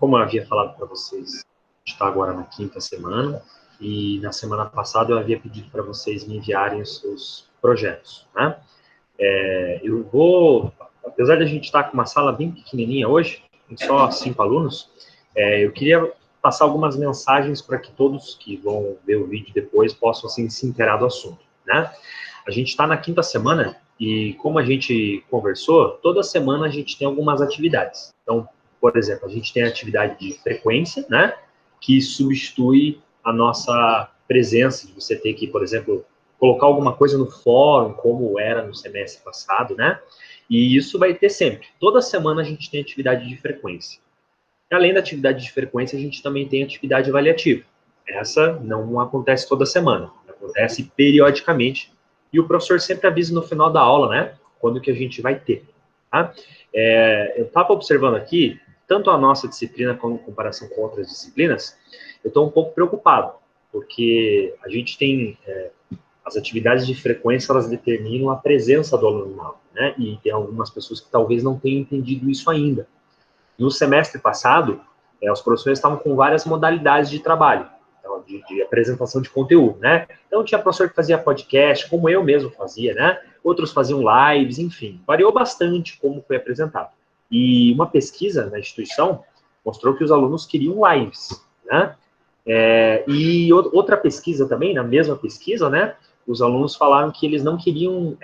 como eu havia falado para vocês, a gente está agora na quinta semana, e na semana passada eu havia pedido para vocês me enviarem os seus projetos, né? Eu vou, apesar de a gente estar com uma sala bem pequenininha hoje, tem só 5 alunos, eu queria passar algumas mensagens para que todos que vão ver o vídeo depois possam assim, se inteirar do assunto, né? A gente está na quinta semana e, como a gente conversou, toda semana a gente tem algumas atividades. Então, por exemplo, a gente tem a atividade de frequência, né? Que substitui a nossa presença, de você ter que, por exemplo, colocar alguma coisa no fórum, como era no semestre passado, né? E isso vai ter sempre. Toda semana a gente tem atividade de frequência. E, além da atividade de frequência, a gente também tem atividade avaliativa. Essa não acontece toda semana, acontece periodicamente. E o professor sempre avisa no final da aula, né? Quando que a gente vai ter. Tá? Eu estava observando aqui, tanto a nossa disciplina como em comparação com outras disciplinas, eu estou um pouco preocupado, porque a gente tem as atividades de frequência, elas determinam a presença do aluno na aula, né? E tem algumas pessoas que talvez não tenham entendido isso ainda. No semestre passado, os professores estavam com várias modalidades de trabalho, então, de apresentação de conteúdo, né? Então, tinha professor que fazia podcast, como eu mesmo fazia, né? Outros faziam lives, enfim, variou bastante como foi apresentado. E uma pesquisa na instituição mostrou que os alunos queriam lives, né? E outra pesquisa também, na mesma pesquisa, né? Os alunos falaram que eles não queriam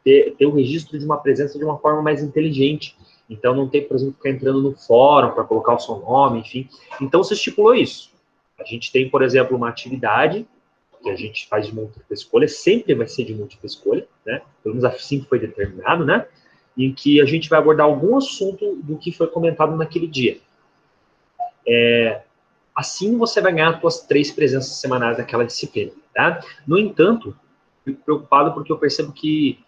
ter o registro de uma presença de uma forma mais inteligente. Então, não tem, por exemplo, ficar entrando no fórum para colocar o seu nome, enfim. Então, se estipulou isso. A gente tem, por exemplo, uma atividade que a gente faz de múltipla escolha, sempre vai ser de múltipla escolha, né? Pelo menos assim foi determinado, né? Em que a gente vai abordar algum assunto do que foi comentado naquele dia. Assim você vai ganhar as suas 3 presenças semanais naquela disciplina, tá? No entanto, fico preocupado porque eu percebo que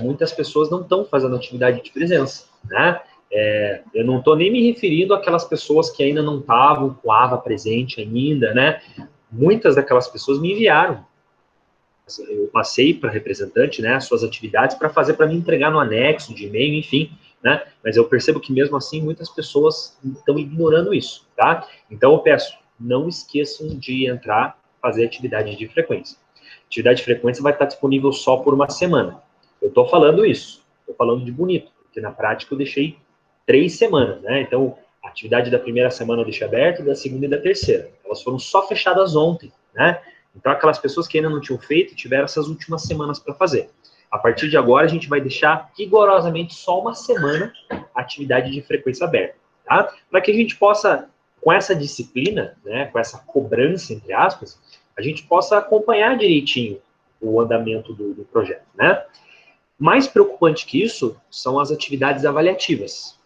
muitas pessoas não estão fazendo atividade de presença, né? Eu não estou nem me referindo àquelas pessoas que ainda não estavam com a AVA presente ainda, né? Muitas daquelas pessoas me enviaram. Eu passei para representante, né, as suas atividades para fazer para me entregar no anexo de e-mail, enfim, né? Mas eu percebo que mesmo assim muitas pessoas estão ignorando isso, tá? Então eu peço, não esqueçam de entrar, fazer atividade de frequência. Atividade de frequência vai estar disponível só por uma semana. Eu estou falando isso, estou falando de bonito, porque na prática eu deixei 3 semanas, né? Então, a atividade da primeira semana eu deixei aberta, da segunda e da terceira. Elas foram só fechadas ontem, né? Então, aquelas pessoas que ainda não tinham feito, tiveram essas últimas semanas para fazer. A partir de agora, a gente vai deixar rigorosamente só uma semana a atividade de frequência aberta, tá? Para que a gente possa, com essa disciplina, né, com essa cobrança, entre aspas, a gente possa acompanhar direitinho o andamento do projeto, né? Mais preocupante que isso são as atividades avaliativas.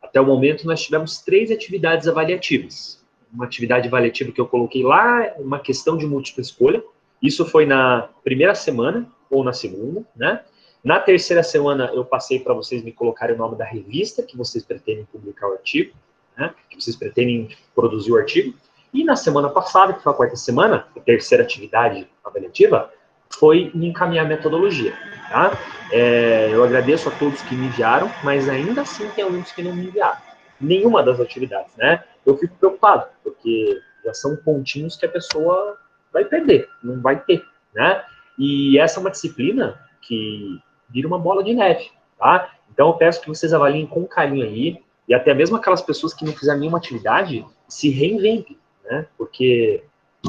Até o momento, nós tivemos 3 atividades avaliativas. Uma atividade avaliativa que eu coloquei lá, uma questão de múltipla escolha. Isso foi na primeira semana ou na segunda, né? Na terceira semana, eu passei para vocês me colocarem o nome da revista que vocês pretendem publicar o artigo, né? Que vocês pretendem produzir o artigo. E na semana passada, que foi a quarta semana, a terceira atividade avaliativa, foi me encaminhar a metodologia, tá? Eu agradeço a todos que me enviaram, mas ainda assim tem alunos que não me enviaram. Nenhuma das atividades, né? Eu fico preocupado, porque já são pontinhos que a pessoa vai perder, não vai ter, né? E essa é uma disciplina que vira uma bola de neve, tá? Então eu peço que vocês avaliem com carinho aí, e até mesmo aquelas pessoas que não fizeram nenhuma atividade, se reinventem, né? Porque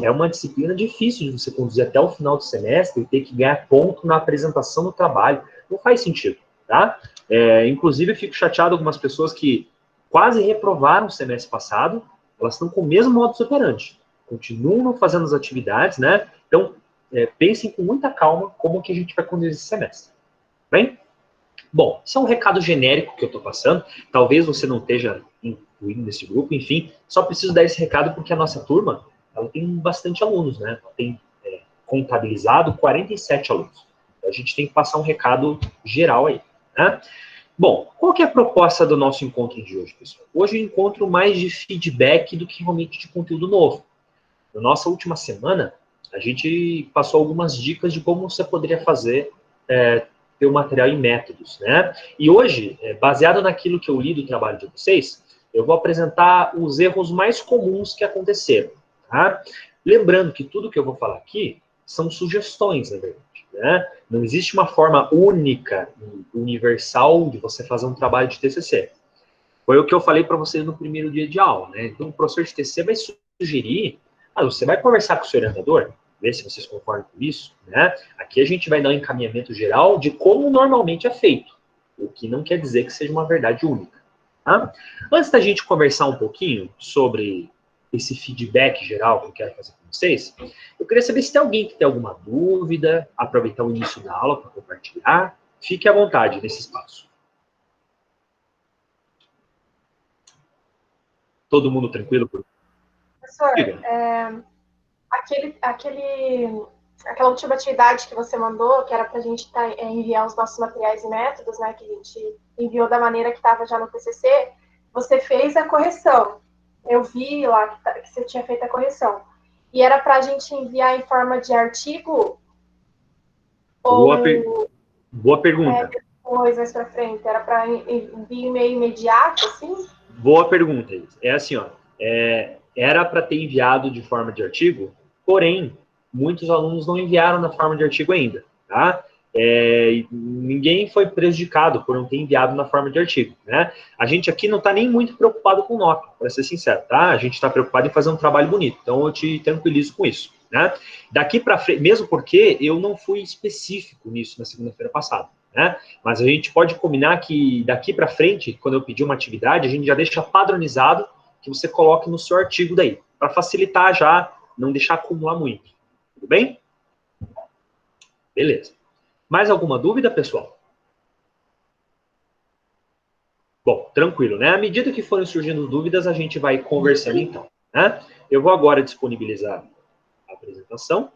é uma disciplina difícil de você conduzir até o final do semestre e ter que ganhar ponto na apresentação do trabalho. Não faz sentido, tá? Inclusive, eu fico chateado com algumas pessoas que quase reprovaram o semestre passado, elas estão com o mesmo modus operandi. Continuam fazendo as atividades, né? Então, pensem com muita calma como que a gente vai conduzir esse semestre. Bem? Bom, isso é um recado genérico que eu estou passando. Talvez você não esteja incluído nesse grupo, enfim, só preciso dar esse recado porque a nossa turma, ela tem bastante alunos, né? Ela tem contabilizado 47 alunos. Então, a gente tem que passar um recado geral aí, né? Bom, qual que é a proposta do nosso encontro de hoje, pessoal? Hoje eu encontro mais de feedback do que realmente de conteúdo novo. Na nossa última semana, a gente passou algumas dicas de como você poderia fazer ter o material em métodos, né? E hoje, baseado naquilo que eu li do trabalho de vocês, eu vou apresentar os erros mais comuns que aconteceram, tá? Lembrando que tudo que eu vou falar aqui são sugestões, na verdade, né? Não existe uma forma única, universal, de você fazer um trabalho de TCC. Foi o que eu falei para vocês no primeiro dia de aula, né? Então, o professor de TCC vai sugerir, você vai conversar com o seu orientador, ver se vocês concordam com isso, né? Aqui a gente vai dar um encaminhamento geral de como normalmente é feito, o que não quer dizer que seja uma verdade única, tá? Antes da gente conversar um pouquinho sobre esse feedback geral que eu quero fazer com vocês, eu queria saber se tem alguém que tem alguma dúvida, aproveitar o início da aula para compartilhar. Fique à vontade nesse espaço. Todo mundo tranquilo? Professor, aquela última atividade que você mandou, que era para a gente enviar os nossos materiais e métodos, né, que a gente enviou da maneira que estava já no TCC, você fez a correção. Eu vi lá que você tinha feito a correção. E era para a gente enviar em forma de artigo? Boa pergunta. Depois, mais para frente, era para envio meio imediato, assim? Boa pergunta. É assim, ó, era para ter enviado de forma de artigo, porém, muitos alunos não enviaram na forma de artigo ainda, tá? Ninguém foi prejudicado por não ter enviado na forma de artigo, né? A gente aqui não está nem muito preocupado com nota, para ser sincero, tá? A gente está preocupado em fazer um trabalho bonito, então eu te tranquilizo com isso, né? Daqui para frente, mesmo porque eu não fui específico nisso na segunda-feira passada, né? Mas a gente pode combinar que daqui para frente, quando eu pedir uma atividade, a gente já deixa padronizado que você coloque no seu artigo daí, para facilitar já, não deixar acumular muito. Tudo bem? Beleza. Mais alguma dúvida, pessoal? Bom, tranquilo, né? À medida que forem surgindo dúvidas, a gente vai conversando então, né? Eu vou agora disponibilizar a apresentação.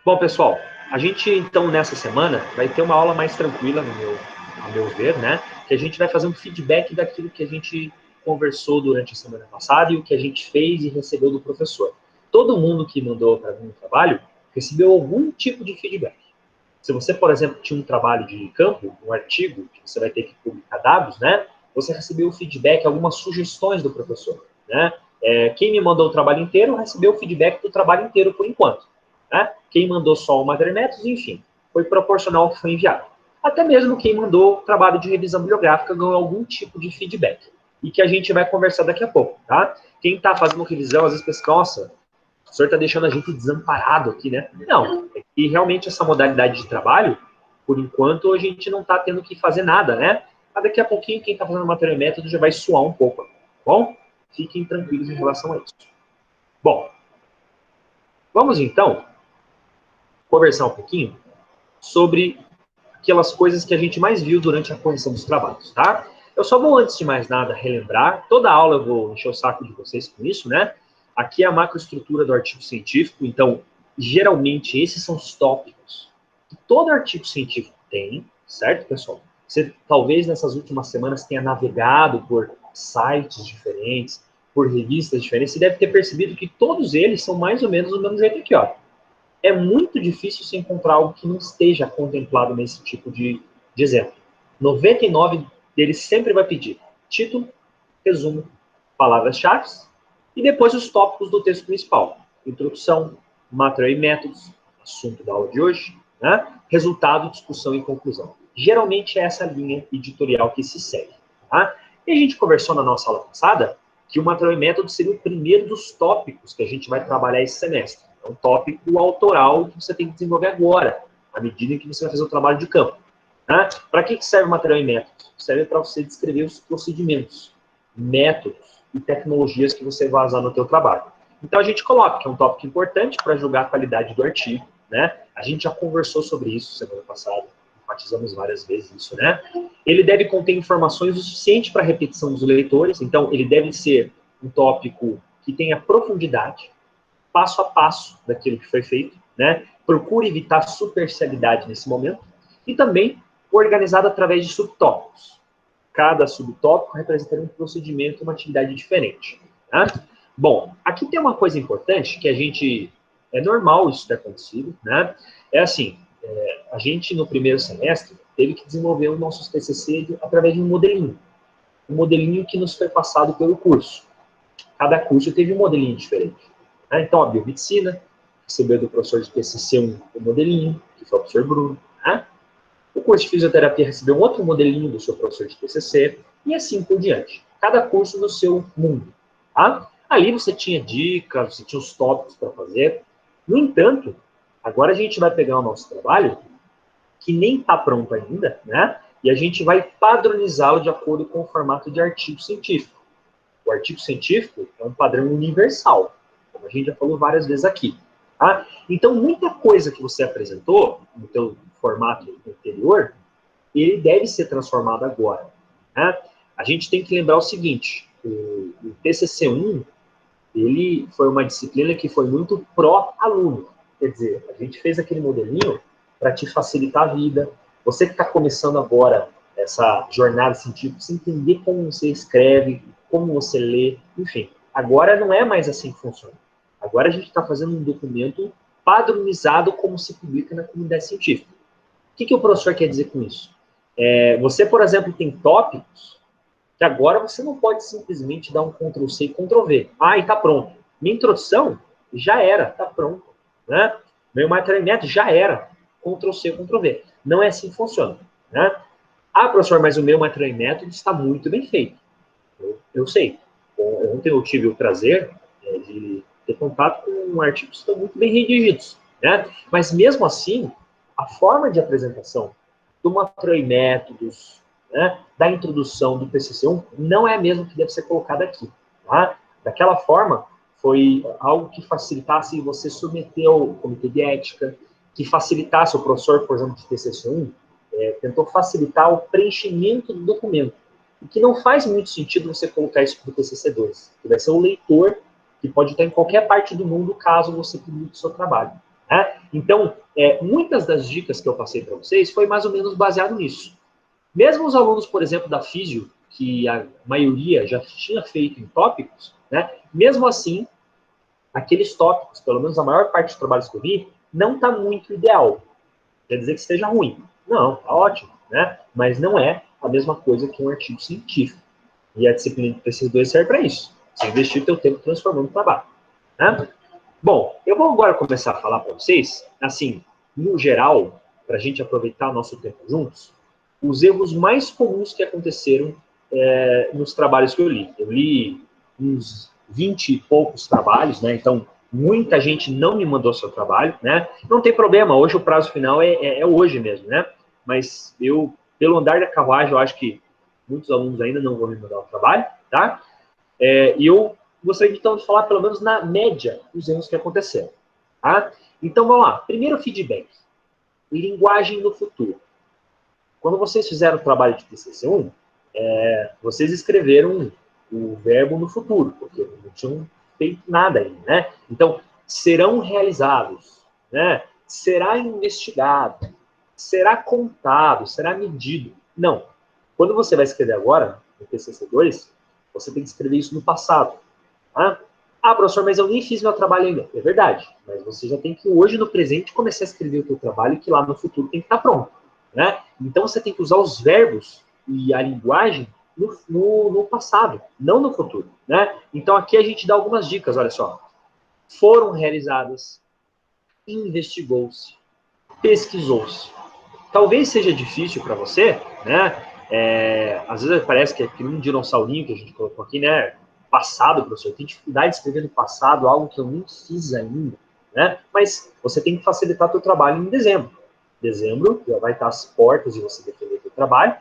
Bom, pessoal, a gente, então, nessa semana, vai ter uma aula mais tranquila, a meu ver, né? Que a gente vai fazer um feedback daquilo que a gente conversou durante a semana passada e o que a gente fez e recebeu do professor. Todo mundo que mandou para mim um trabalho recebeu algum tipo de feedback. Se você, por exemplo, tinha um trabalho de campo, um artigo, que você vai ter que publicar dados, né? Você recebeu o feedback, algumas sugestões do professor, né? Quem me mandou o trabalho inteiro recebeu o feedback do trabalho inteiro por enquanto. Né? Quem mandou só o Madremetros, enfim, foi proporcional ao que foi enviado. Até mesmo quem mandou trabalho de revisão bibliográfica ganhou algum tipo de feedback. E que a gente vai conversar daqui a pouco, tá? Quem está fazendo revisão, às vezes pensa, nossa, o senhor está deixando a gente desamparado aqui, né? Não, é que realmente essa modalidade de trabalho, por enquanto, a gente não está tendo que fazer nada, né? Mas daqui a pouquinho, quem está fazendo material e método já vai suar um pouco, tá bom? Fiquem tranquilos em relação a isso. Bom, vamos então conversar um pouquinho sobre aquelas coisas que a gente mais viu durante a correção dos trabalhos, tá? Eu só vou, antes de mais nada, relembrar. Toda aula eu vou encher o saco de vocês com isso, né? Aqui é a macroestrutura do artigo científico, então, geralmente, esses são os tópicos que todo artigo científico tem, certo, pessoal? Você, talvez, nessas últimas semanas, tenha navegado por sites diferentes, por revistas diferentes, e deve ter percebido que todos eles são mais ou menos do mesmo jeito aqui, ó. É muito difícil se encontrar algo que não esteja contemplado nesse tipo de exemplo. 99 deles sempre vai pedir título, resumo, palavras-chave e depois os tópicos do texto principal. Introdução, material e métodos, assunto da aula de hoje, né? Resultado, discussão e conclusão. Geralmente é essa linha editorial que se segue. Tá? E a gente conversou na nossa aula passada que o material e método seria o primeiro dos tópicos que a gente vai trabalhar esse semestre. É um tópico autoral que você tem que desenvolver agora, à medida que você vai fazer o trabalho de campo. Tá? Para que serve o material e método? Serve para você descrever os procedimentos, métodos e tecnologias que você vai usar no seu trabalho. Então a gente coloca que é um tópico importante para julgar a qualidade do artigo, né? A gente já conversou sobre isso semana passada, enfatizamos várias vezes isso, né? Ele deve conter informações o suficiente para a repetição dos leitores, então ele deve ser um tópico que tenha profundidade, passo a passo daquilo que foi feito, né? Procure evitar superficialidade nesse momento e também organizado através de subtópicos. Cada subtópico representaria um procedimento, uma atividade diferente. Tá? Bom, aqui tem uma coisa importante que a gente... É normal isso ter acontecido, né? É assim, a gente, no primeiro semestre, teve que desenvolver os nossos TCC através de um modelinho que nos foi passado pelo curso. Cada curso teve um modelinho diferente. Né? Então, a biomedicina recebeu do professor de TCC um modelinho, que foi o professor Bruno. Né? O curso de fisioterapia recebeu um outro modelinho do seu professor de TCC, e assim por diante. Cada curso no seu mundo. Tá? Ali você tinha dicas, você tinha os tópicos para fazer. No entanto, agora a gente vai pegar o nosso trabalho, que nem está pronto ainda, né? E a gente vai padronizá-lo de acordo com o formato de artigo científico. O artigo científico é um padrão universal, como a gente já falou várias vezes aqui. Tá? Então, muita coisa que você apresentou no teu formato anterior, ele deve ser transformado agora. Né? A gente tem que lembrar o seguinte, o TCC1, ele foi uma disciplina que foi muito pró-aluno. Quer dizer, a gente fez aquele modelinho para te facilitar a vida. Você que está começando agora essa jornada científica, você entender como você escreve, como você lê, enfim. Agora não é mais assim que funciona. Agora a gente está fazendo um documento padronizado como se publica na comunidade científica. O que o professor quer dizer com isso? Você, por exemplo, tem tópicos que agora você não pode simplesmente dar um Ctrl+C e Ctrl+V. E está pronto. Minha introdução já era, está pronto. Né? Meu material já era. Ctrl+C, Ctrl+V. Não é assim que funciona. Né? Professor, mas o meu material e método está muito bem feito. Eu sei. Ontem eu tive o prazer de ter contato com artigos que estão muito bem redigidos. Né? Mas mesmo assim, a forma de apresentação do material e métodos, né, da introdução do PCC1, não é a mesma que deve ser colocada aqui. Tá? Daquela forma, foi algo que facilitasse você submeter ao comitê de ética, que facilitasse o professor, por exemplo, de TCC1, tentou facilitar o preenchimento do documento. O que não faz muito sentido você colocar isso para o TCC2, que vai ser o leitor, que pode estar em qualquer parte do mundo, caso você publique o seu trabalho. Né? Então, muitas das dicas que eu passei para vocês foi mais ou menos baseado nisso. Mesmo os alunos, por exemplo, da Físio, que a maioria já tinha feito em tópicos, né? Mesmo assim, aqueles tópicos, pelo menos a maior parte dos trabalhos que eu vi, não está muito ideal. Quer dizer que esteja ruim. Não, está ótimo, né? Mas não é a mesma coisa que um artigo científico. E a disciplina de PCC2 serve para isso. Você investir o seu tempo transformando o trabalho. Né? Bom, eu vou agora começar a falar para vocês, assim, no geral, para a gente aproveitar o nosso tempo juntos, os erros mais comuns que aconteceram nos trabalhos que eu li. Eu li uns 20 e poucos trabalhos, né? Então, muita gente não me mandou seu trabalho, né? Não tem problema, hoje o prazo final é hoje mesmo, né? Mas eu, pelo andar da carruagem, eu acho que muitos alunos ainda não vão me mandar o trabalho, tá? E eu gostaria, então, de falar, pelo menos na média, os erros que aconteceram, tá? Então, vamos lá. Primeiro, feedback. Linguagem no futuro. Quando vocês fizeram o trabalho de TCC1, vocês escreveram o verbo no futuro, porque não tinham feito nada ainda, né? Então, serão realizados, né? Será investigado, será contado, será medido. Não. Quando você vai escrever agora, no TCC2, você tem que escrever isso no passado. Tá? Professor, mas eu nem fiz meu trabalho ainda. É verdade, mas você já tem que hoje, no presente, começar a escrever o seu trabalho, que lá no futuro tem que estar pronto. Né? Então, você tem que usar os verbos e a linguagem no passado, não no futuro. Né? Então, aqui a gente dá algumas dicas, olha só. Foram realizadas, investigou-se, pesquisou-se. Talvez seja difícil para você, né? Às vezes parece que é um dinossaurinho que a gente colocou aqui, né? Passado, professor. Eu tenho dificuldade de escrever no passado algo que eu nem fiz ainda, né? Mas você tem que facilitar o seu trabalho em dezembro. Dezembro já vai estar às portas de você defender o seu trabalho,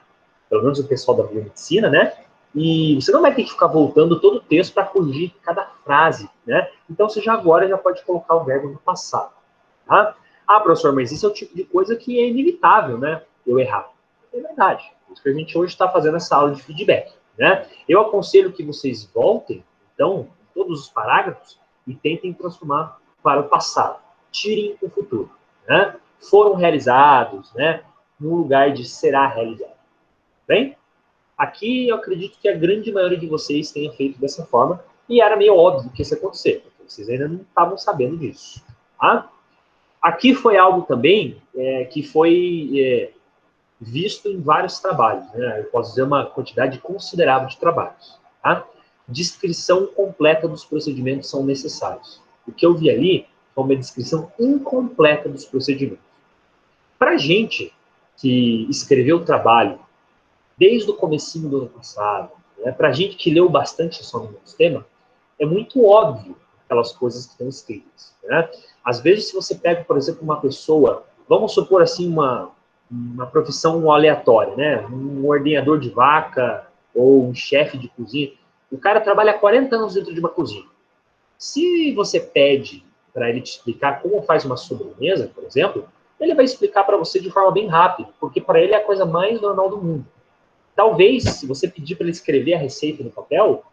pelo menos o pessoal da biomedicina, né? E você não vai ter que ficar voltando todo o texto para corrigir cada frase, né? Então, você já agora já pode colocar o verbo no passado, tá? Professor, mas isso é o tipo de coisa que é inevitável, né? Eu errar. É verdade. Por isso que a gente hoje está fazendo essa aula de feedback, né? Eu aconselho que vocês voltem, então, todos os parágrafos e tentem transformar para o passado. Tirem o futuro, né? Foram realizados, né? No lugar de será realizado. Bem? Aqui eu acredito que a grande maioria de vocês tenha feito dessa forma e era meio óbvio que isso ia acontecer, porque vocês ainda não estavam sabendo disso, tá? Aqui foi algo também que foi visto em vários trabalhos, né? Eu posso dizer uma quantidade considerável de trabalhos. Tá? Descrição completa dos procedimentos são necessários. O que eu vi ali foi uma descrição incompleta dos procedimentos. Para a gente que escreveu o trabalho desde o comecinho do ano passado, né, para a gente que leu bastante sobre o sistema, é muito óbvio aquelas coisas que estão escritas. Né? Às vezes, se você pega, por exemplo, uma pessoa, vamos supor assim, uma profissão aleatória, né? Um ordenhador de vaca ou um chefe de cozinha, o cara trabalha 40 anos dentro de uma cozinha. Se você pede para ele te explicar como faz uma sobremesa, por exemplo, ele vai explicar para você de forma bem rápida, porque para ele é a coisa mais normal do mundo. Talvez, se você pedir para ele escrever a receita no papel,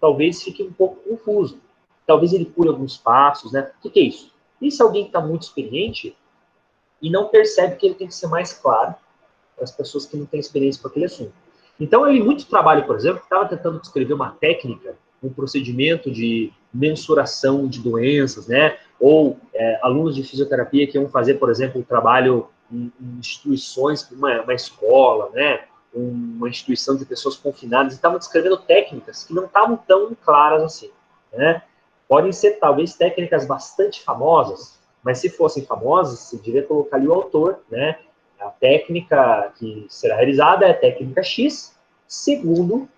talvez fique um pouco confuso. Talvez ele pule alguns passos, né? O que é isso? Isso é alguém que está muito experiente e não percebe que ele tem que ser mais claro para as pessoas que não têm experiência com aquele assunto. Então, eu, em muito trabalho, por exemplo, estava tentando descrever uma técnica, um procedimento de mensuração de doenças, né? Ou alunos de fisioterapia que iam fazer, por exemplo, um trabalho em instituições, uma escola, né? Uma instituição de pessoas confinadas, e estavam descrevendo técnicas que não estavam tão claras assim, né? Podem ser, talvez, técnicas bastante famosas, mas se fossem famosas, você devia colocar ali o autor, né? A técnica que será realizada é a técnica X, segundo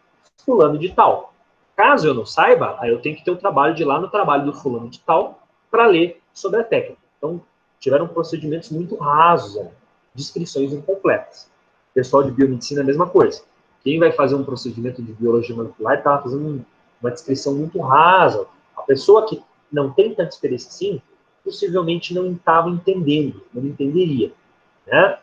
fulano de tal. Caso eu não saiba, aí eu tenho que ter o trabalho de ir lá no trabalho do fulano de tal para ler sobre a técnica. Então, tiveram procedimentos muito rasos, né? Descrições incompletas. O pessoal de biomedicina é a mesma coisa. Quem vai fazer um procedimento de biologia molecular está fazendo uma descrição muito rasa. A pessoa que não tem tanta experiência assim, possivelmente não estava entendendo, não entenderia. Né?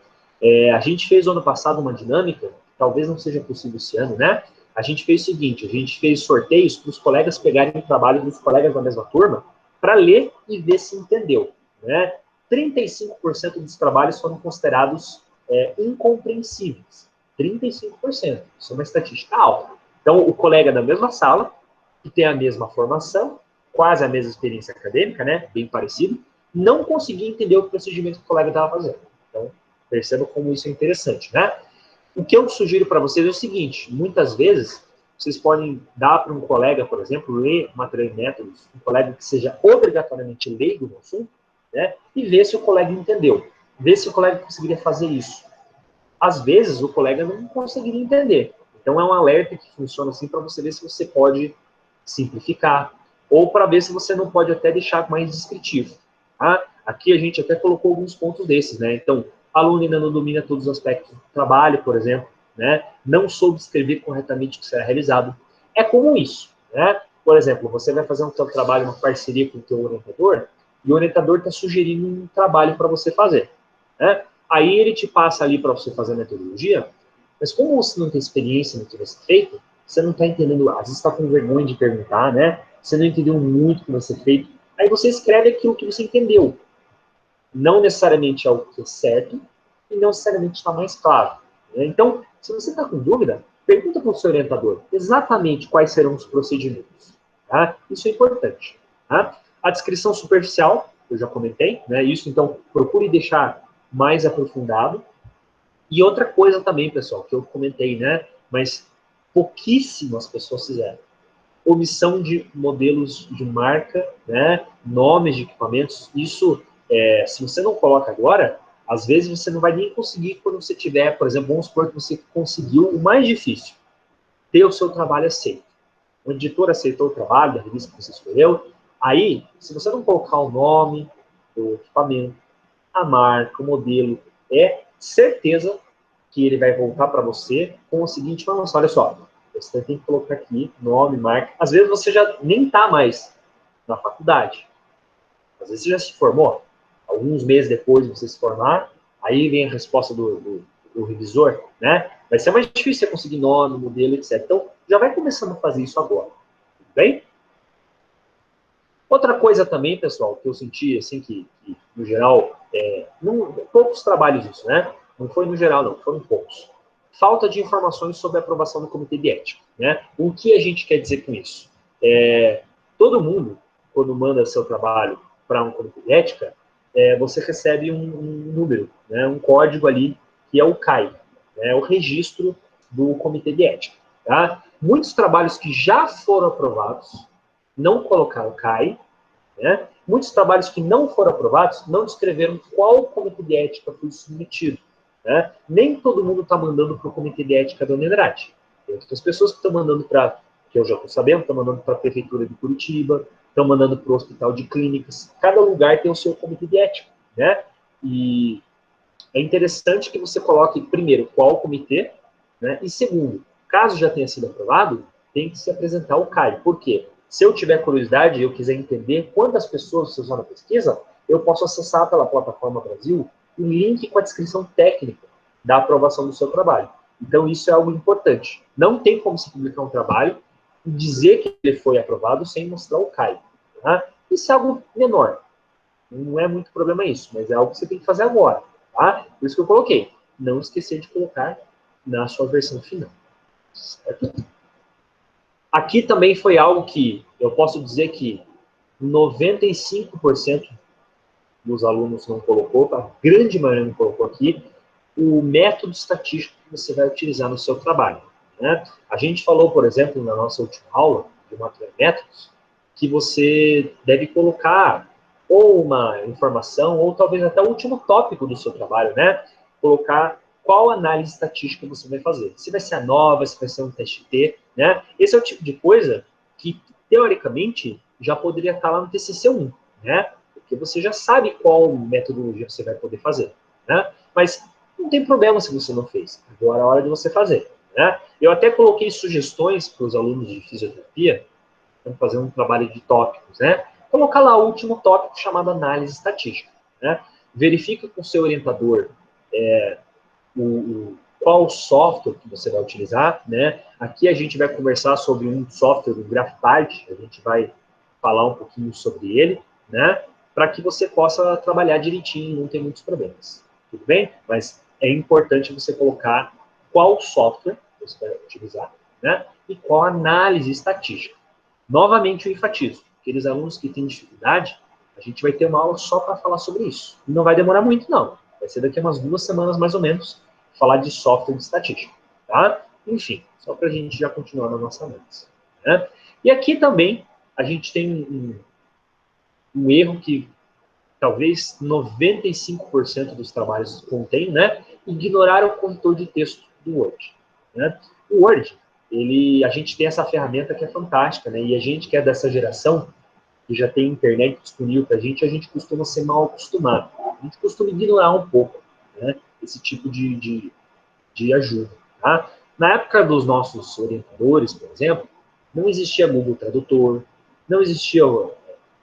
A gente fez ano passado uma dinâmica, talvez não seja possível esse ano, né? A gente fez o seguinte, a gente fez sorteios para os colegas pegarem o trabalho dos colegas da mesma turma para ler e ver se entendeu. Né? 35% dos trabalhos foram considerados incompreensíveis. 35%. Isso é uma estatística alta. Então, o colega da mesma sala, que tem a mesma formação, quase a mesma experiência acadêmica, né? Bem parecido, não conseguia entender o procedimento que o colega estava fazendo. Então, perceba como isso é interessante, né? O que eu sugiro para vocês é o seguinte, muitas vezes, vocês podem dar para um colega, por exemplo, ler material e métodos, um colega que seja obrigatoriamente leigo no assunto, né? E ver se o colega entendeu. Ver se o colega conseguiria fazer isso. Às vezes, o colega não conseguiria entender. Então, é um alerta que funciona assim para você ver se você pode simplificar, ou para ver se você não pode até deixar mais descritivo. Tá? Aqui a gente até colocou alguns pontos desses, né? Então, aluno ainda não domina todos os aspectos do trabalho, por exemplo, né? Não soube escrever corretamente o que será realizado. É comum isso, né? Por exemplo, você vai fazer um seu trabalho, uma parceria com o teu orientador, e o orientador está sugerindo um trabalho para você fazer, né? Aí ele te passa ali para você fazer a metodologia, mas como você não tem experiência no que vai ser feito, você não está entendendo, às vezes está com vergonha de perguntar, né? Você não entendeu muito o que vai ser feito. Aí você escreve aquilo que você entendeu. Não necessariamente é o que é certo e não necessariamente está mais claro. Né? Então, se você está com dúvida, pergunta para o seu orientador exatamente quais serão os procedimentos. Tá? Isso é importante. Tá? A descrição superficial, eu já comentei, né? Isso, então, procure deixar mais aprofundado. E outra coisa também, pessoal, que eu comentei, né? Mas pouquíssimas pessoas fizeram. Omissão de modelos de marca, né? Nomes de equipamentos. Isso, se você não coloca agora, às vezes você não vai nem conseguir quando você tiver, por exemplo, vamos supor que você conseguiu o mais difícil, ter o seu trabalho aceito. O editor aceitou o trabalho da revista que você escolheu. Aí, se você não colocar o nome do equipamento, a marca, o modelo, é certeza que ele vai voltar para você com a seguinte informação: olha só, você tem que colocar aqui nome, marca. Às vezes você já nem está mais na faculdade. Às vezes você já se formou. Alguns meses depois de você se formar, aí vem a resposta do revisor, né? Vai ser mais difícil você conseguir nome, modelo, etc. Então, já vai começando a fazer isso agora. Tudo bem? Outra coisa também, pessoal, que eu senti, assim, que no geral, poucos trabalhos isso, né? Não foi no geral, não, foram poucos. Falta de informações sobre a aprovação do comitê de ética, né? O que a gente quer dizer com isso? Todo mundo, quando manda seu trabalho para um comitê de ética, você recebe um número, né, um código ali, que é o CAI, né, o registro do Comitê de Ética. Tá? Muitos trabalhos que já foram aprovados não colocaram CAI, né? Muitos trabalhos que não foram aprovados não descreveram qual Comitê de Ética foi submetido. Né? Nem todo mundo está mandando para o Comitê de Ética da Unidade. Tem outras pessoas que estão mandando para, que eu já estou sabendo, estão mandando para a Prefeitura de Curitiba, estão mandando para o Hospital de Clínicas. Cada lugar tem o seu Comitê de Ética. Né? E é interessante que você coloque, primeiro, qual comitê, né? E segundo, caso já tenha sido aprovado, tem que se apresentar o CAI. Por quê? Se eu tiver curiosidade e eu quiser entender quantas pessoas você usou na pesquisa, eu posso acessar pela Plataforma Brasil um link com a descrição técnica da aprovação do seu trabalho. Então, isso é algo importante. Não tem como se publicar um trabalho e dizer que ele foi aprovado sem mostrar o CAI. Tá? Isso é algo menor. Não é muito problema isso, mas é algo que você tem que fazer agora. Tá? Por isso que eu coloquei. Não esquecer de colocar na sua versão final. Certo? Aqui também foi algo que eu posso dizer que 95% dos alunos não colocou, a grande maioria não colocou aqui, o método estatístico que você vai utilizar no seu trabalho. Né? A gente falou, por exemplo, na nossa última aula de matéria métodos, que você deve colocar ou uma informação, ou talvez até o último tópico do seu trabalho, né? Colocar qual análise estatística você vai fazer. Se vai ser a nova, se vai ser um teste T, né? Esse é o tipo de coisa que, teoricamente, já poderia estar lá no TCC1, né? Porque você já sabe qual metodologia você vai poder fazer, né? Mas não tem problema se você não fez. Agora é a hora de você fazer, né? Eu até coloquei sugestões para os alunos de fisioterapia, para fazer um trabalho de tópicos, né? Colocar lá o último tópico chamado análise estatística, né? Verifica com o seu orientador qual software que você vai utilizar, né? Aqui a gente vai conversar sobre um software, o GraphPad, a gente vai falar um pouquinho sobre ele, né? Para que você possa trabalhar direitinho, não tem muitos problemas, tudo bem? Mas é importante você colocar qual software você vai utilizar, né? E qual análise estatística. Novamente eu enfatizo, aqueles alunos que têm dificuldade, a gente vai ter uma aula só para falar sobre isso. E não vai demorar muito, não. Vai ser daqui a umas 2 semanas, mais ou menos, falar de software de estatística, tá? Enfim, só para a gente já continuar na nossa análise. Né? E aqui também a gente tem um erro que talvez 95% dos trabalhos contém, né? Ignorar o corretor de texto do Word. Né? O Word, a gente tem essa ferramenta que é fantástica, né? E a gente que é dessa geração, que já tem internet disponível para a gente costuma ser mal acostumado. A gente costuma ignorar um pouco, né? Esse tipo de ajuda. Tá? Na época dos nossos orientadores, por exemplo, não existia Google Tradutor, não existia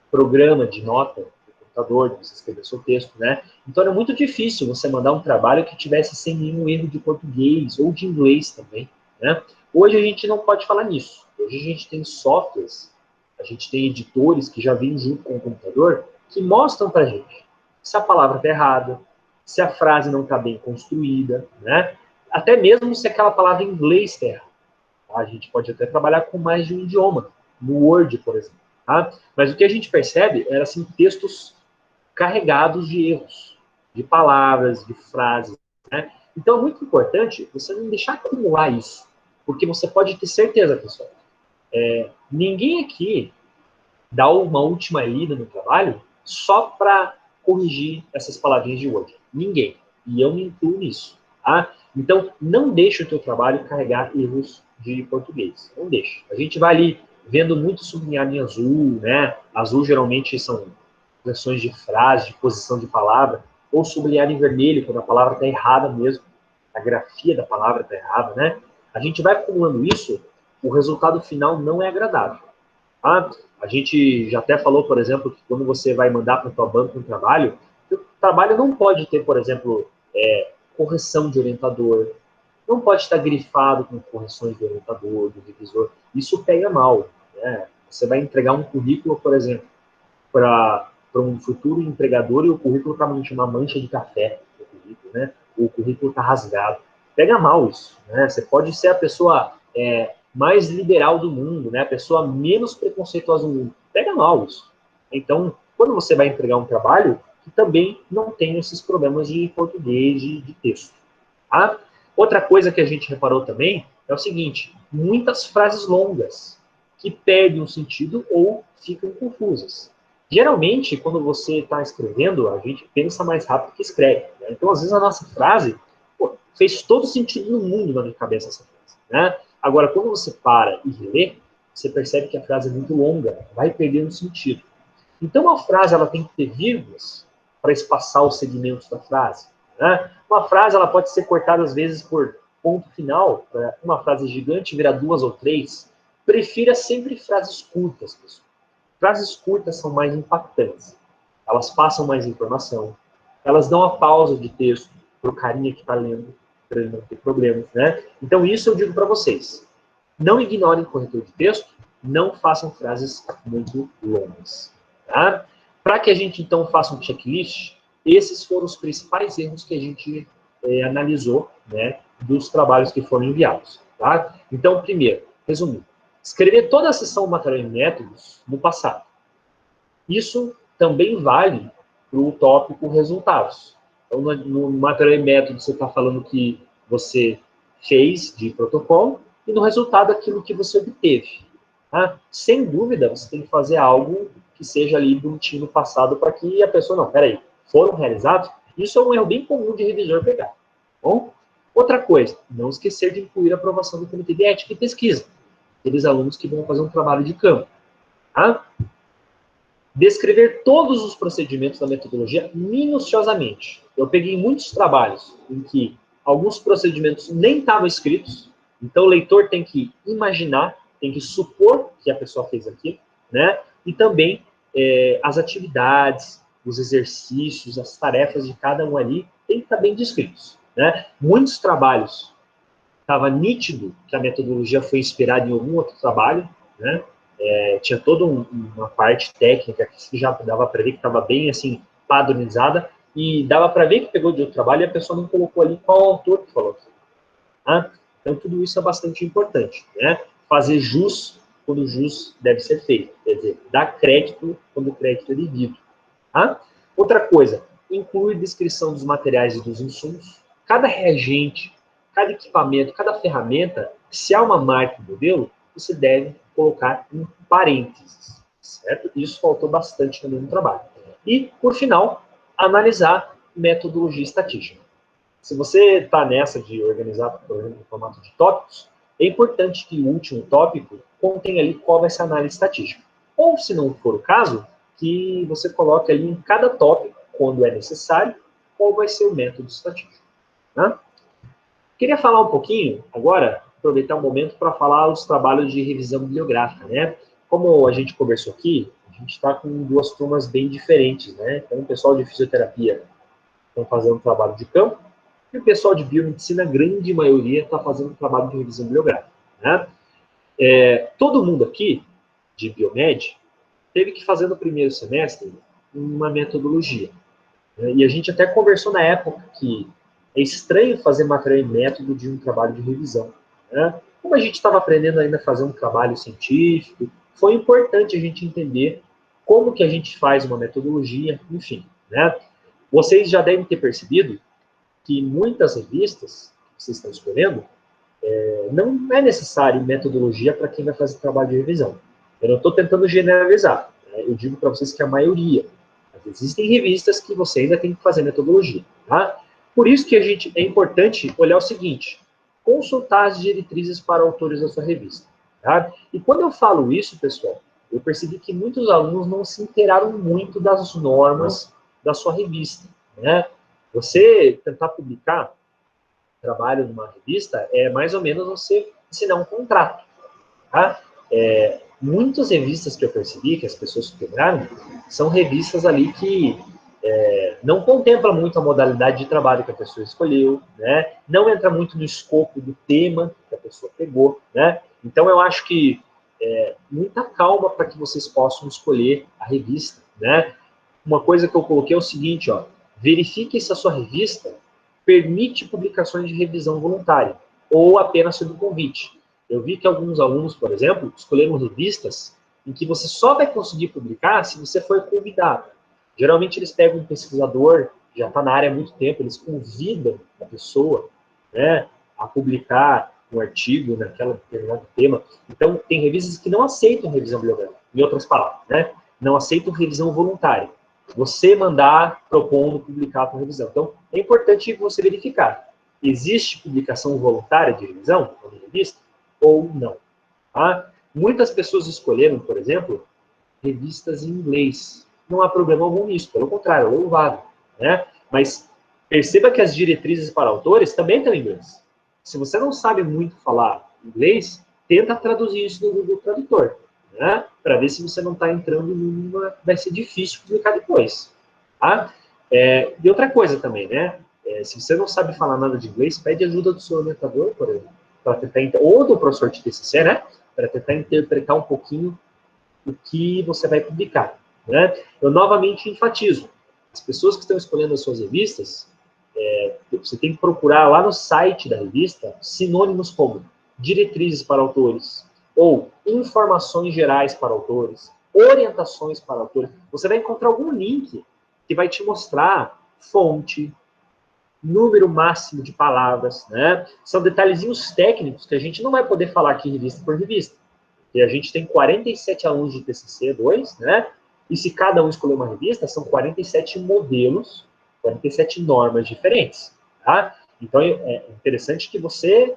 programa de nota do computador, de você escrever seu texto, né? Então era muito difícil você mandar um trabalho que tivesse sem nenhum erro de português ou de inglês também, né? Hoje a gente não pode falar nisso. Hoje a gente tem softwares, a gente tem editores que já vêm junto com o computador que mostram pra gente se a palavra está errada, se a frase não está bem construída, né? Até mesmo se aquela palavra em inglês está errada. Tá? A gente pode até trabalhar com mais de um idioma, no Word, por exemplo. Tá? Mas o que a gente percebe era assim, textos carregados de erros, de palavras, de frases. Né? Então é muito importante você não deixar acumular isso, porque você pode ter certeza, pessoal. Ninguém aqui dá uma última lida no trabalho só para corrigir essas palavrinhas de Word. Ninguém. E eu me incluo nisso. Tá? Então, não deixe o teu trabalho carregar erros de português. Não deixe. A gente vai ali vendo muito sublinhado em azul, né? Azul geralmente são versões de frase, de posição de palavra, ou sublinhado em vermelho, quando a palavra está errada mesmo. A grafia da palavra está errada, né? A gente vai acumulando isso, o resultado final não é agradável. Tá? A gente já até falou, por exemplo, que quando você vai mandar para a tua banca um trabalho, o trabalho não pode ter, por exemplo, correção de orientador, não pode estar grifado com correções de orientador, do revisor. Isso pega mal. Né? Você vai entregar um currículo, por exemplo, para um futuro empregador e o currículo está uma mancha de café, né? O currículo está rasgado. Pega mal isso. Né? Você pode ser a pessoa mais liberal do mundo, né? A pessoa menos preconceituosa do mundo. Pega mal isso. Então, quando você vai entregar um trabalho, que também não tenham esses problemas de português, de texto. Tá? Outra coisa que a gente reparou também é o seguinte, muitas frases longas que perdem o sentido ou ficam confusas. Geralmente, quando você está escrevendo, a gente pensa mais rápido que escreve. Né? Então, às vezes, a nossa frase fez todo sentido no mundo na minha cabeça, essa frase. Né? Agora, quando você para e relê, você percebe que a frase é muito longa, vai perdendo sentido. Então, a frase ela tem que ter vírgulas para espaçar os segmentos da frase. Né? Uma frase ela pode ser cortada, às vezes, por ponto final, uma frase gigante virar 2 ou 3. Prefira sempre frases curtas, pessoal. Frases curtas são mais impactantes. Elas passam mais informação. Elas dão a pausa de texto para o carinha que está lendo, para ele não ter problemas. Né? Então, isso eu digo para vocês. Não ignorem o corretor de texto, não façam frases muito longas. Tá? Para que a gente, então, faça um checklist, esses foram os principais erros que a gente analisou, né, dos trabalhos que foram enviados. Tá? Então, primeiro, resumindo, escrever toda a seção material e métodos no passado. Isso também vale para o tópico resultados. Então, no material e método, você está falando que você fez de protocolo e no resultado aquilo que você obteve. Tá? Sem dúvida, você tem que fazer algo que seja ali bonitinho no passado para que a pessoa, não, peraí, foram realizados? Isso é um erro bem comum de revisor pegar. Bom? Outra coisa, não esquecer de incluir a aprovação do Comitê de Ética e Pesquisa. Aqueles alunos que vão fazer um trabalho de campo. Tá? Descrever todos os procedimentos da metodologia minuciosamente. Eu peguei muitos trabalhos em que alguns procedimentos nem estavam escritos, então o leitor tem que imaginar, tem que supor que a pessoa fez aquilo, né? E também as atividades, os exercícios, as tarefas de cada um ali tem que estar bem descritos, né? Muitos trabalhos estava nítido que a metodologia foi inspirada em algum outro trabalho, né? Tinha toda uma parte técnica que já dava para ver que estava bem assim padronizada e dava para ver que pegou de outro trabalho e a pessoa não colocou ali qual autor que falou aquilo. Tá? Então tudo isso é bastante importante, né? Fazer jus quando o jus deve ser feito, quer dizer, dar crédito quando o crédito é devido. Tá? Outra coisa, incluir descrição dos materiais e dos insumos. Cada reagente, cada equipamento, cada ferramenta, se há uma marca e modelo, você deve colocar em parênteses, certo? Isso faltou bastante também no trabalho. E, por final, analisar metodologia estatística. Se você está nessa de organizar no formato de tópicos, é importante que o último tópico contenha ali qual vai ser a análise estatística. Ou, se não for o caso, que você coloque ali em cada tópico, quando é necessário, qual vai ser o método estatístico. Né? Queria falar um pouquinho, agora, aproveitar um momento para falar os trabalhos de revisão bibliográfica, né? Como a gente conversou aqui, a gente está com duas turmas bem diferentes, né? Então, o pessoal de fisioterapia está fazendo um trabalho de campo, e o pessoal de biomedicina, a grande maioria, está fazendo um trabalho de revisão bibliográfica, né? Todo mundo aqui, de biomed, teve que fazer no primeiro semestre uma metodologia. Né? E a gente até conversou na época que é estranho fazer material e método de um trabalho de revisão. Né? Como a gente estava aprendendo ainda a fazer um trabalho científico, foi importante a gente entender como que a gente faz uma metodologia, enfim. Né? Vocês já devem ter percebido que muitas revistas que vocês estão escolhendo, não é necessário metodologia para quem vai fazer trabalho de revisão. Eu não estou tentando generalizar. Né? Eu digo para vocês que a maioria. Existem revistas que você ainda tem que fazer metodologia. Tá? Por isso que é importante olhar o seguinte, consultar as diretrizes para autores da sua revista. Tá? E quando eu falo isso, pessoal, eu percebi que muitos alunos não se inteiraram muito das normas da sua revista. Né? Você tentar publicar trabalho numa revista é mais ou menos você assinar um contrato. Tá? Muitas revistas que eu percebi, que as pessoas quebraram, são revistas ali que não contemplam muito a modalidade de trabalho que a pessoa escolheu, né? Não entra muito no escopo do tema que a pessoa pegou, né? Então, eu acho que muita calma para que vocês possam escolher a revista, né? Uma coisa que eu coloquei é o seguinte, ó, verifique se a sua revista permite publicações de revisão voluntária ou apenas sob convite. Eu vi que alguns alunos, por exemplo, escolheram revistas em que você só vai conseguir publicar se você for convidado. Geralmente eles pegam um pesquisador, já está na área há muito tempo, eles convidam a pessoa, né, a publicar um artigo naquele determinado tema. Então, tem revistas que não aceitam revisão bibliográfica, em outras palavras, né? Não aceitam revisão voluntária. Você mandar, propondo, publicar a sua revisão. Então, é importante você verificar. Existe publicação voluntária de revisão na revista ou não? Tá? Muitas pessoas escolheram, por exemplo, revistas em inglês. Não há problema algum nisso, pelo contrário, é louvável, né? Mas perceba que as diretrizes para autores também estão em inglês. Se você não sabe muito falar inglês, tenta traduzir isso no Google Tradutor, né? Para ver se você não está entrando numa... Vai ser difícil publicar depois, tá? E outra coisa também, né? Se você não sabe falar nada de inglês, pede ajuda do seu orientador, por exemplo, para tentar, ou do professor de TCC, né? Para tentar interpretar um pouquinho o que você vai publicar, né? Eu novamente enfatizo, as pessoas que estão escolhendo as suas revistas, você tem que procurar lá no site da revista sinônimos como diretrizes para autores, ou informações gerais para autores, orientações para autores. Você vai encontrar algum link que vai te mostrar fonte, número máximo de palavras, né? São detalhezinhos técnicos que a gente não vai poder falar aqui revista por revista. E a gente tem 47 alunos de TCC2, né? E se cada um escolher uma revista, são 47 modelos, 47 normas diferentes, tá? Então, é interessante que você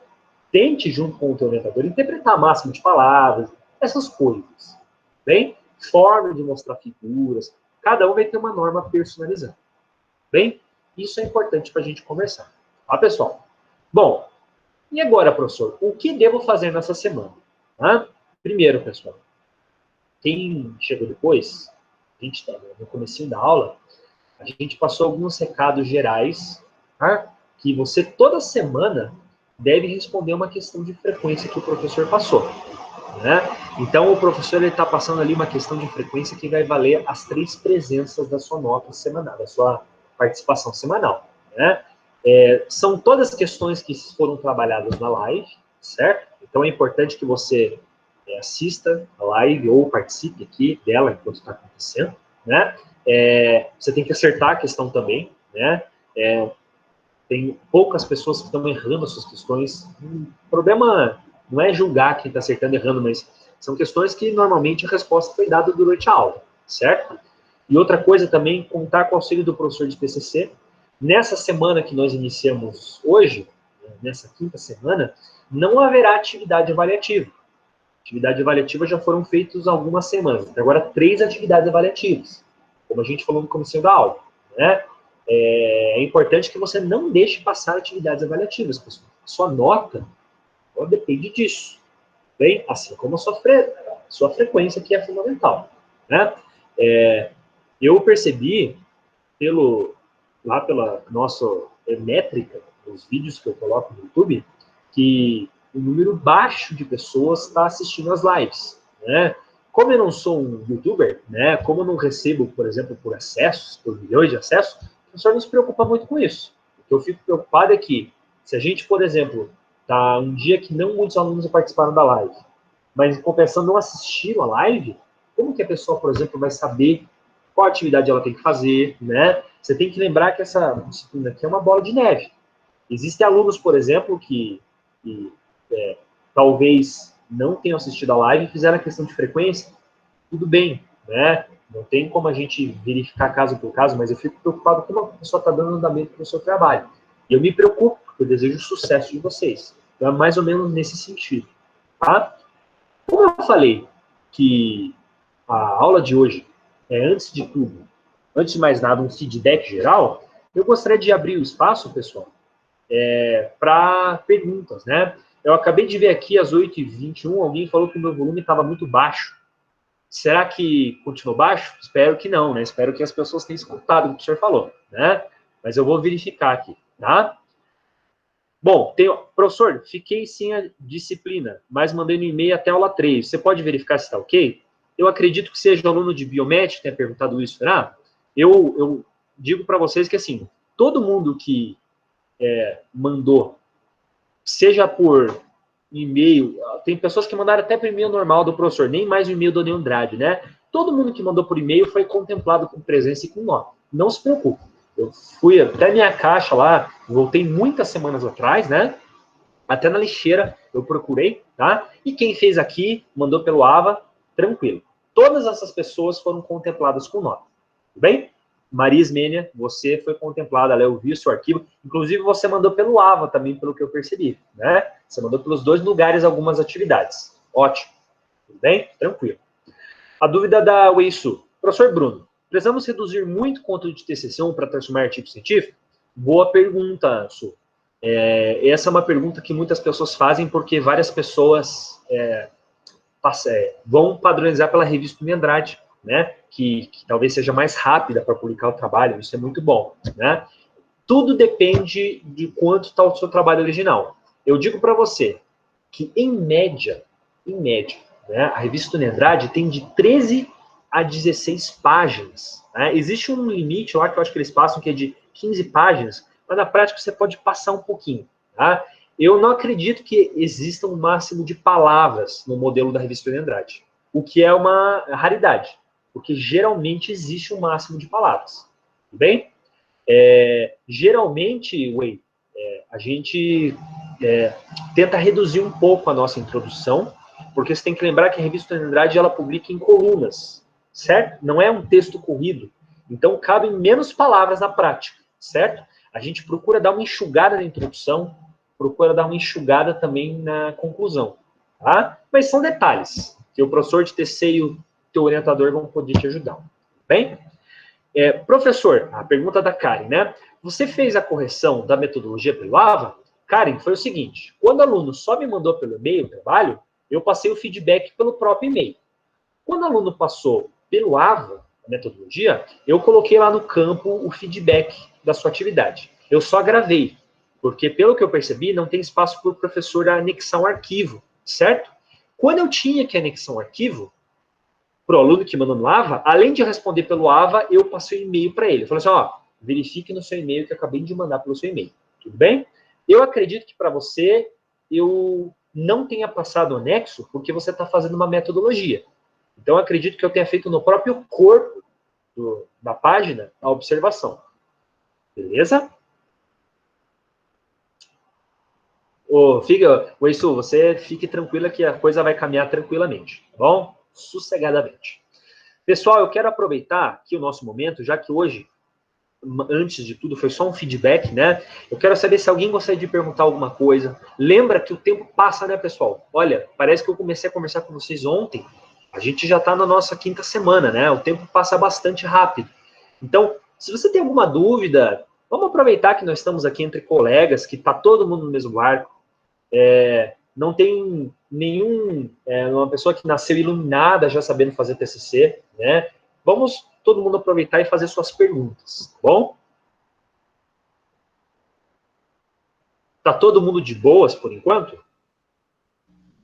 tente, junto com o teu orientador, interpretar máximo de palavras, essas coisas, bem? Forma de mostrar figuras, cada um vai ter uma norma personalizada, bem? Isso é importante para a gente conversar, tá, pessoal? Bom, e agora, professor, o que devo fazer nessa semana? Tá? Primeiro, pessoal, quem chegou depois, a gente está no comecinho da aula, a gente passou alguns recados gerais, tá? Que você toda semana deve responder uma questão de frequência que o professor passou, né? Então, o professor está passando ali uma questão de frequência que vai valer as 3 presenças da sua nota semanal, da sua participação semanal, né? São todas questões que foram trabalhadas na live, certo? Então, é importante que você assista a live ou participe aqui dela enquanto está acontecendo, né? Você tem que acertar a questão também, né? Tem poucas pessoas que estão errando as suas questões. O problema não é julgar quem está acertando e errando, mas são questões que normalmente a resposta foi dada durante a aula, certo? E outra coisa também, contar com o auxílio do professor de TCC. Nessa semana que nós iniciamos hoje, nessa quinta semana, não haverá atividade avaliativa. Atividade avaliativa já foram feitas algumas semanas. Até agora, 3 atividades avaliativas, como a gente falou no começo da aula, né? É importante que você não deixe passar atividades avaliativas, pessoal. A sua nota depende disso, bem? Assim como a sua frequência, que é fundamental, né? Eu percebi, lá pela nossa métrica, os vídeos que eu coloco no YouTube, que um número baixo de pessoas está assistindo as lives, né? Como eu não sou um youtuber, né? Como eu não recebo, por exemplo, por acessos, por milhões de acessos, o professor não se preocupa muito com isso. O que eu fico preocupado é que, se a gente, por exemplo, tá um dia que não muitos alunos participaram da live, mas em compensação não assistiram a live, como que a pessoa, por exemplo, vai saber qual atividade ela tem que fazer, né? Você tem que lembrar que essa disciplina aqui é uma bola de neve. Existem alunos, por exemplo, que talvez não tenham assistido a live e fizeram a questão de frequência, tudo bem, né? Não tem como a gente verificar caso por caso, mas eu fico preocupado como a pessoa está dando andamento para o seu trabalho. E eu me preocupo, porque eu desejo o sucesso de vocês. Então, é mais ou menos nesse sentido, tá? Como eu falei que a aula de hoje é, antes de tudo, antes de mais nada, um feedback geral, eu gostaria de abrir o espaço, pessoal, para perguntas, né? Eu acabei de ver aqui às 8h21, alguém falou que o meu volume estava muito baixo. Será que continuou baixo? Espero que não, né? Espero que as pessoas tenham escutado o que o senhor falou, né? Mas eu vou verificar aqui, tá? Bom, professor, fiquei sem a disciplina, mas mandei no e-mail até aula 3. Você pode verificar se está ok? Eu acredito que seja o aluno de biomédica que tenha perguntado isso, será? Eu digo para vocês que, assim, todo mundo que mandou, seja por e-mail, tem pessoas que mandaram até por e-mail normal do professor, nem mais o e-mail do Andrade, né? Todo mundo que mandou por e-mail foi contemplado com presença e com nota. Não se preocupe. Eu fui até minha caixa lá, voltei muitas semanas atrás, né? Até na lixeira eu procurei, tá? E quem fez aqui, mandou pelo AVA, tranquilo. Todas essas pessoas foram contempladas com nota. Tudo bem? Maria Ismênia, você foi contemplada, eu vi o seu arquivo. Inclusive, você mandou pelo AVA também, pelo que eu percebi, né? Você mandou pelos 2 lugares algumas atividades. Ótimo. Tudo bem? Tranquilo. A dúvida da Weisu. Professor Bruno, precisamos reduzir muito o conteúdo de TCC1 para transformar em artigo científico? Boa pergunta, Su. Essa é uma pergunta que muitas pessoas fazem porque várias pessoas vão padronizar pela revista Andrade, né? Que talvez seja mais rápida para publicar o trabalho, isso é muito bom, né? Tudo depende de quanto está o seu trabalho original. Eu digo para você que, em média, né, a revista Andrade tem de 13 a 16 páginas. Né? Existe um limite lá que eu acho que eles passam, que é de 15 páginas, mas na prática você pode passar um pouquinho. Tá? Eu não acredito que exista um máximo de palavras no modelo da revista Andrade, o que é uma raridade, porque geralmente existe um máximo de palavras. Tudo bem? Geralmente, a gente tenta reduzir um pouco a nossa introdução, porque você tem que lembrar que a revista Andrade ela publica em colunas, certo? Não é um texto corrido. Então, cabem menos palavras na prática, certo? A gente procura dar uma enxugada na introdução, procura dar uma enxugada também na conclusão, tá? Mas são detalhes que o professor de TCC e o teu orientador vão poder te ajudar, bem? Professor, a pergunta da Karen, né? Você fez a correção da metodologia pelo AVA? Karen, foi o seguinte, quando o aluno só me mandou pelo e-mail o trabalho, eu passei o feedback pelo próprio e-mail. Quando o aluno passou pelo AVA, a metodologia, eu coloquei lá no campo o feedback da sua atividade. Eu só gravei, porque pelo que eu percebi, não tem espaço para o professor anexar um arquivo, certo? Quando eu tinha que anexar um arquivo, para o aluno que mandou no AVA, além de responder pelo AVA, eu passei o e-mail para ele. Eu falei assim, ó, verifique no seu e-mail que eu acabei de mandar pelo seu e-mail. Tudo bem? Eu acredito que para você, eu não tenha passado o anexo, porque você está fazendo uma metodologia. Então, eu acredito que eu tenha feito no próprio corpo da página a observação. Beleza? Weisu, você fique tranquila que a coisa vai caminhar tranquilamente, tá bom? Sossegadamente. Pessoal, eu quero aproveitar aqui o nosso momento, já que hoje, antes de tudo, foi só um feedback, né? Eu quero saber se alguém gostaria de perguntar alguma coisa. Lembra que o tempo passa, né, pessoal? Olha, parece que eu comecei a conversar com vocês ontem. A gente já está na nossa 5ª semana, né? O tempo passa bastante rápido. Então, se você tem alguma dúvida, vamos aproveitar que nós estamos aqui entre colegas, que está todo mundo no mesmo barco. Não tem uma pessoa que nasceu iluminada já sabendo fazer TCC, né? Vamos todo mundo aproveitar e fazer suas perguntas, tá bom? Tá todo mundo de boas por enquanto?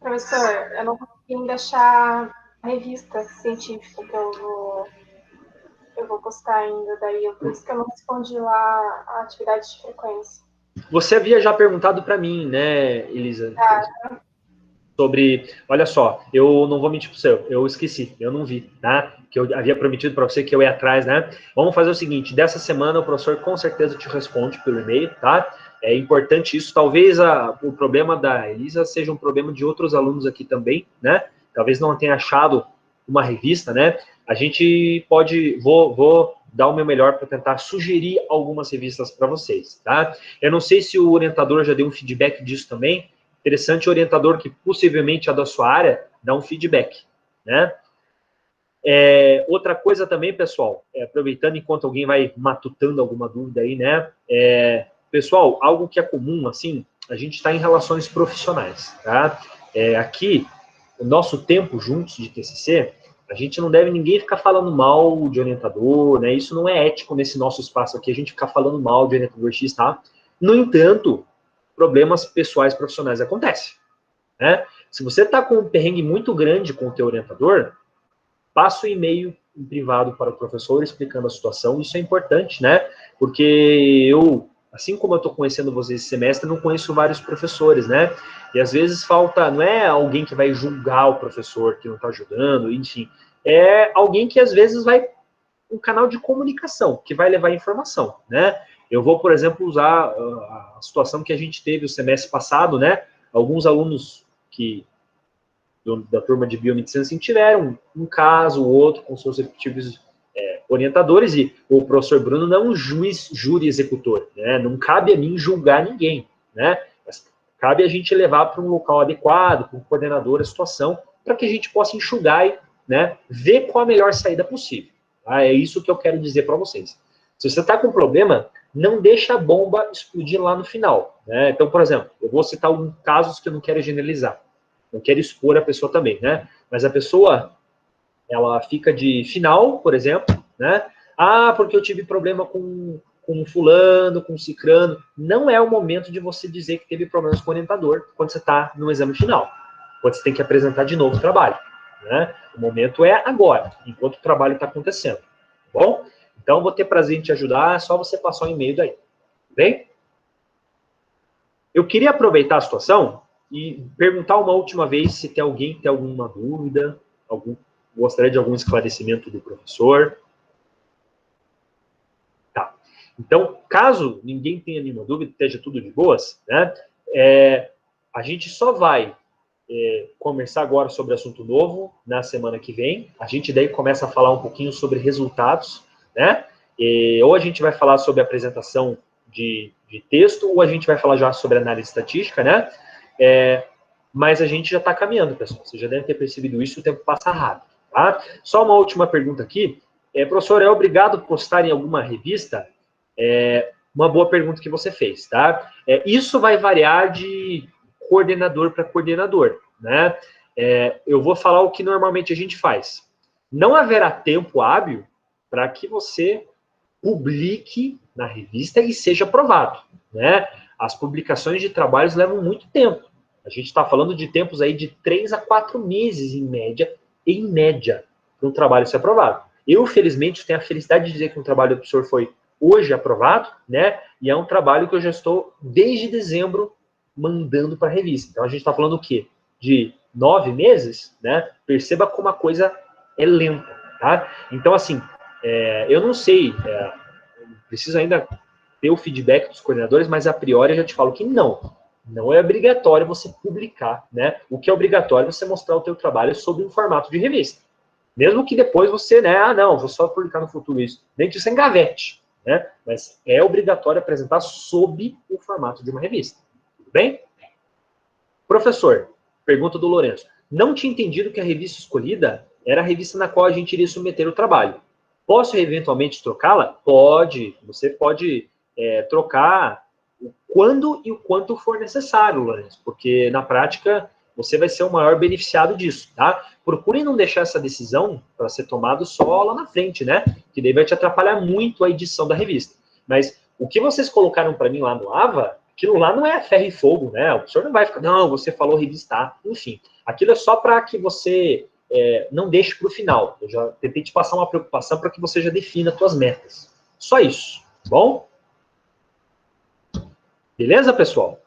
Professor, eu não consegui deixar a revista científica que eu vou postar ainda, por isso que eu não respondi lá a atividade de frequência. Você havia já perguntado para mim, né, Elisa? Sobre, olha só, eu não vou mentir para você, eu esqueci, eu não vi, tá? Que eu havia prometido para você que eu ia atrás, né? Vamos fazer o seguinte, dessa semana o professor com certeza te responde pelo e-mail, tá? É importante isso, talvez o problema da Elisa seja um problema de outros alunos aqui também, né? Talvez não tenha achado uma revista, né? A gente vou dar o meu melhor para tentar sugerir algumas revistas para vocês, tá? Eu não sei se o orientador já deu um feedback disso também. Interessante, o orientador que possivelmente é da sua área, dá um feedback, né? Outra coisa também, pessoal, aproveitando enquanto alguém vai matutando alguma dúvida aí, né? Pessoal, algo que é comum, assim, a gente está em relações profissionais, tá? Aqui, o nosso tempo juntos de TCC, a gente não deve ninguém ficar falando mal de orientador, né? Isso não é ético nesse nosso espaço aqui, a gente ficar falando mal de orientador X, tá? No entanto, problemas pessoais profissionais acontecem, né? Se você está com um perrengue muito grande com o teu orientador, passa o e-mail em privado para o professor explicando a situação, isso é importante, né? Porque eu, assim como eu estou conhecendo vocês esse semestre, não conheço vários professores, né? E às vezes falta, não é alguém que vai julgar o professor que não está ajudando, enfim, é alguém que às vezes vai um canal de comunicação, que vai levar informação, né? Eu vou, por exemplo, usar a situação que a gente teve o semestre passado, né? Alguns alunos da turma de biomedicina assim, tiveram um caso ou outro com seus respectivos orientadores, e o professor Bruno não é um juiz, júri executor, né? Não cabe a mim julgar ninguém, né? Mas cabe a gente levar para um local adequado, para um coordenador a situação, para que a gente possa enxugar e, né, ver qual a melhor saída possível. Tá? É isso que eu quero dizer para vocês. Se você está com problema, não deixa a bomba explodir lá no final, né? Então, por exemplo, eu vou citar alguns casos que eu não quero generalizar, não quero expor a pessoa também, né? Mas a pessoa, ela fica de final, por exemplo, né? Ah, porque eu tive problema com fulano, com cicrano. Não é o momento de você dizer que teve problemas com o orientador quando você está no exame final. Quando você tem que apresentar de novo o trabalho, né? O momento é agora, enquanto o trabalho está acontecendo. Tá bom? Então, vou ter prazer em te ajudar, é só você passar um e-mail daí. Bem? Eu queria aproveitar a situação e perguntar uma última vez se tem alguém que tem alguma dúvida, gostaria de algum esclarecimento do professor. Tá. Então, caso ninguém tenha nenhuma dúvida, esteja tudo de boas, né? A gente só vai conversar agora sobre assunto novo na semana que vem. A gente daí começa a falar um pouquinho sobre resultados, né? Ou a gente vai falar sobre apresentação de texto, ou a gente vai falar já sobre análise estatística, né? Mas a gente já está caminhando, pessoal. Vocês já devem ter percebido isso, o tempo passa rápido, tá? Só uma última pergunta aqui. Professor, é obrigado postar em alguma revista? Uma boa pergunta que você fez, tá? Isso vai variar de coordenador para coordenador, né? Eu vou falar o que normalmente a gente faz. Não haverá tempo hábil para que você publique na revista e seja aprovado, né? As publicações de trabalhos levam muito tempo. A gente está falando de tempos aí de 3 a 4 meses, em média, para um trabalho ser aprovado. Eu, felizmente, tenho a felicidade de dizer que um trabalho do professor foi hoje aprovado, né? E é um trabalho que eu já estou, desde dezembro, mandando para a revista. Então, a gente está falando o quê? De 9 meses, né? Perceba como a coisa é lenta, tá? Então, assim, eu não sei, preciso ainda ter o feedback dos coordenadores, mas a priori eu já te falo que não é obrigatório você publicar, né? O que é obrigatório é você mostrar o teu trabalho sob um formato de revista. Mesmo que depois você, né, não, vou só publicar no futuro isso. Nem que isso engavete, né? Mas é obrigatório apresentar sob o formato de uma revista. Tudo bem? Professor, pergunta do Lourenço. Não tinha entendido que a revista escolhida era a revista na qual a gente iria submeter o trabalho. Posso eventualmente trocá-la? Pode. Você pode trocar quando e o quanto for necessário, Lourenço, porque na prática você vai ser o maior beneficiado disso, tá? Procure não deixar essa decisão para ser tomada só lá na frente, né? Que daí vai te atrapalhar muito a edição da revista. Mas o que vocês colocaram para mim lá no AVA, aquilo lá não é ferro e fogo, né? O professor não vai ficar, não, você falou revistar, enfim. Aquilo é só para que você não deixe para o final. Eu já tentei te passar uma preocupação para que você já defina as suas metas. Só isso, tá bom? Beleza, pessoal?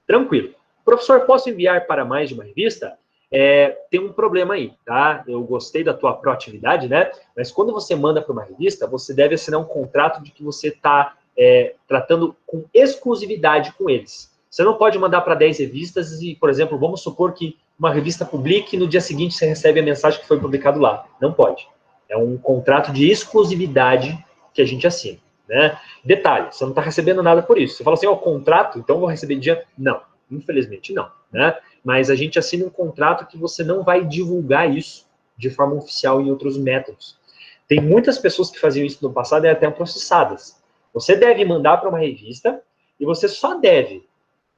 Tranquilo. Professor, posso enviar para mais de uma revista? Tem um problema aí, tá? Eu gostei da tua proatividade, né? Mas quando você manda para uma revista, você deve assinar um contrato de que você está tratando com exclusividade com eles. Você não pode mandar para 10 revistas e, por exemplo, vamos supor que uma revista publique e no dia seguinte você recebe a mensagem que foi publicado lá. Não pode. É um contrato de exclusividade que a gente assina, né? Detalhe, você não está recebendo nada por isso. Você fala assim, contrato, então eu vou receber dinheiro. Não, infelizmente não, né? Mas a gente assina um contrato que você não vai divulgar isso de forma oficial em outros métodos. Tem muitas pessoas que faziam isso no passado e até processadas. Você deve mandar para uma revista e você só deve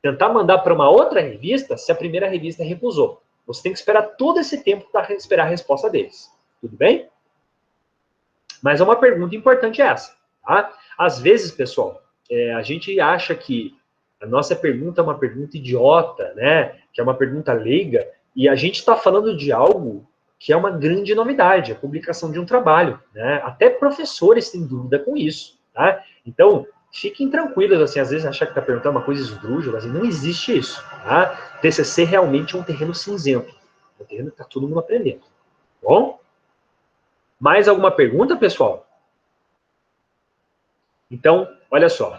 tentar mandar para uma outra revista se a primeira revista recusou. Você tem que esperar todo esse tempo para esperar a resposta deles. Tudo bem? Mas é uma pergunta importante essa, tá? Às vezes, pessoal, a gente acha que a nossa pergunta é uma pergunta idiota, né? Que é uma pergunta leiga, e a gente está falando de algo que é uma grande novidade, a publicação de um trabalho, né? Até professores têm dúvida com isso, tá? Então, fiquem tranquilos, assim, às vezes achar que está perguntando uma coisa esdrúxula, assim, não existe isso, tá? TCC realmente é um terreno cinzento, é um terreno que está todo mundo aprendendo, Bom? Mais alguma pergunta, pessoal? Então, olha só,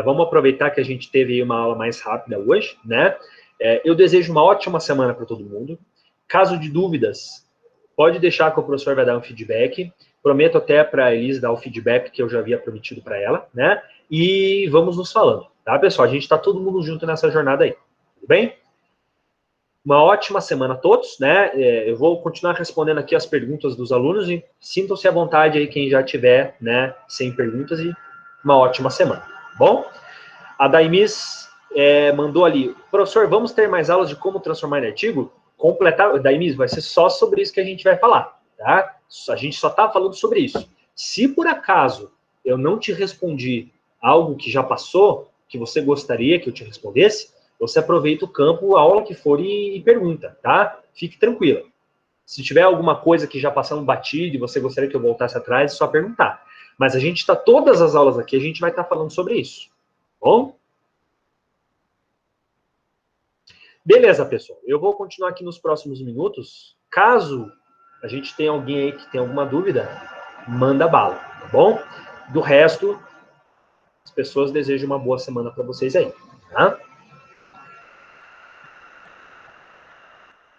vamos aproveitar que a gente teve aí uma aula mais rápida hoje, né? Eu desejo uma ótima semana para todo mundo. Caso de dúvidas, pode deixar que o professor vai dar um feedback. Prometo até para a Elis dar o feedback que eu já havia prometido para ela, né? E vamos nos falando, tá, pessoal? A gente está todo mundo junto nessa jornada aí, tudo bem? Uma ótima semana a todos, né? Eu vou continuar respondendo aqui as perguntas dos alunos e sintam-se à vontade aí quem já tiver, né, sem perguntas, e uma ótima semana, bom? A Daimis mandou ali, professor, vamos ter mais aulas de como transformar em artigo? Completar, Daimis, vai ser só sobre isso que a gente vai falar, tá? A gente só tá falando sobre isso. Se por acaso eu não te respondi algo que já passou, que você gostaria que eu te respondesse, você aproveita o campo, a aula que for e pergunta, tá? Fique tranquila. Se tiver alguma coisa que já passou um batido e você gostaria que eu voltasse atrás, é só perguntar. Mas a gente está, todas as aulas aqui, a gente vai estar falando sobre isso. Bom? Beleza, pessoal. Eu vou continuar aqui nos próximos minutos. Caso a gente tenha alguém aí que tenha alguma dúvida, manda bala, tá bom? Do resto, as pessoas desejam uma boa semana para vocês aí, tá?